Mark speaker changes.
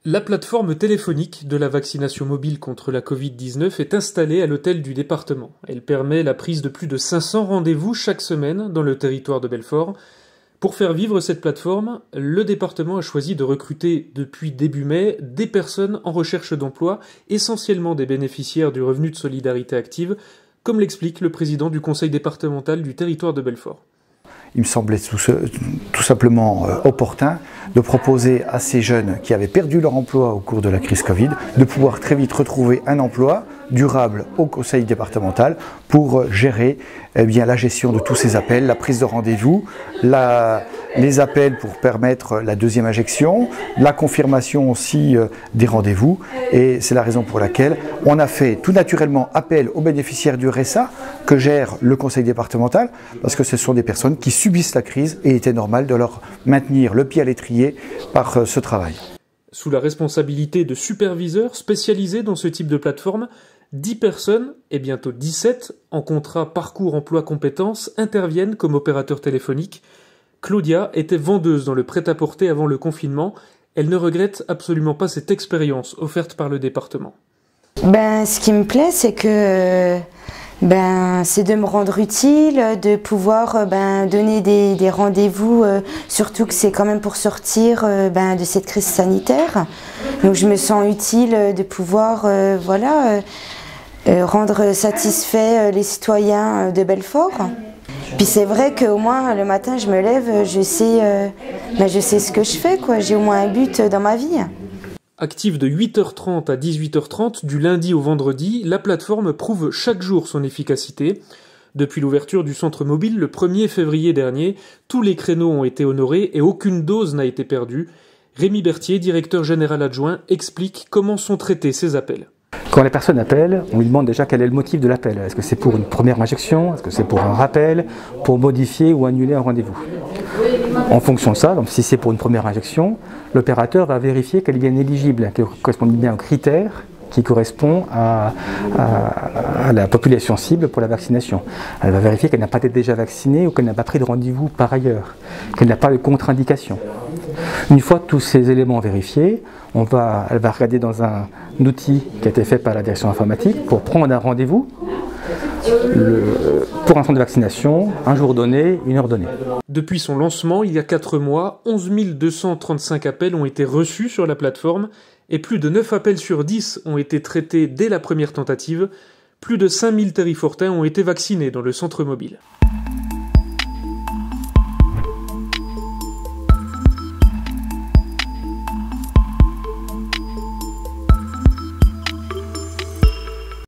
Speaker 1: La plateforme téléphonique de la vaccination mobile contre la Covid-19 est installée à l'hôtel du département. Elle permet la prise de plus de 500 rendez-vous chaque semaine dans le territoire de Belfort. Pour faire vivre cette plateforme, le département a choisi de recruter depuis début mai des personnes en recherche d'emploi, essentiellement des bénéficiaires du revenu de solidarité active, comme l'explique le président du conseil départemental du territoire de Belfort.
Speaker 2: Il me semblait tout simplement opportun de proposer à ces jeunes qui avaient perdu leur emploi au cours de la crise Covid de pouvoir très vite retrouver un emploi durable au conseil départemental pour gérer la gestion de tous ces appels, la prise de rendez-vous, les appels pour permettre la deuxième injection, la confirmation aussi des rendez-vous. Et c'est la raison pour laquelle on a fait tout naturellement appel aux bénéficiaires du RSA que gère le conseil départemental, parce que ce sont des personnes qui subissent la crise et il était normal de leur maintenir le pied à l'étrier par ce travail.
Speaker 1: Sous la responsabilité de superviseurs spécialisés dans ce type de plateforme, 10 personnes, et bientôt 17, en contrat parcours emploi compétences, interviennent comme opérateurs téléphoniques. Claudia était vendeuse dans le prêt-à-porter avant le confinement. Elle ne regrette absolument pas cette expérience offerte par le département.
Speaker 3: Ce qui me plaît, c'est que c'est de me rendre utile, de pouvoir donner des rendez-vous, surtout que c'est quand même pour sortir de cette crise sanitaire. Donc je me sens utile de pouvoir rendre satisfaits les citoyens de Belfort. Puis c'est vrai qu'au moins le matin je me lève, je sais ce que je fais, quoi. J'ai au moins un but dans ma vie.
Speaker 1: Active de 8h30 à 18h30 du lundi au vendredi, la plateforme prouve chaque jour son efficacité. Depuis l'ouverture du centre mobile le 1er février dernier, tous les créneaux ont été honorés et aucune dose n'a été perdue. Rémi Berthier, directeur général adjoint, explique comment sont traités ces appels.
Speaker 4: Quand la personne appelle, on lui demande déjà quel est le motif de l'appel. Est-ce que c'est pour une première injection? Est-ce que c'est pour un rappel? Pour modifier ou annuler un rendez-vous? En fonction de ça, donc si c'est pour une première injection, l'opérateur va vérifier qu'elle est bien éligible, qu'elle correspond bien aux critères qui correspondent à la population cible pour la vaccination. Elle va vérifier qu'elle n'a pas été déjà vaccinée ou qu'elle n'a pas pris de rendez-vous par ailleurs, qu'elle n'a pas de contre-indication. Une fois tous ces éléments vérifiés, elle va regarder dans un outil qui a été fait par la direction informatique pour prendre un rendez-vous pour un centre de vaccination, un jour donné, une heure donnée.
Speaker 1: Depuis son lancement, il y a 4 mois, 11 235 appels ont été reçus sur la plateforme et plus de 9 appels sur 10 ont été traités dès la première tentative. Plus de 5000 terrifortains ont été vaccinés dans le centre mobile.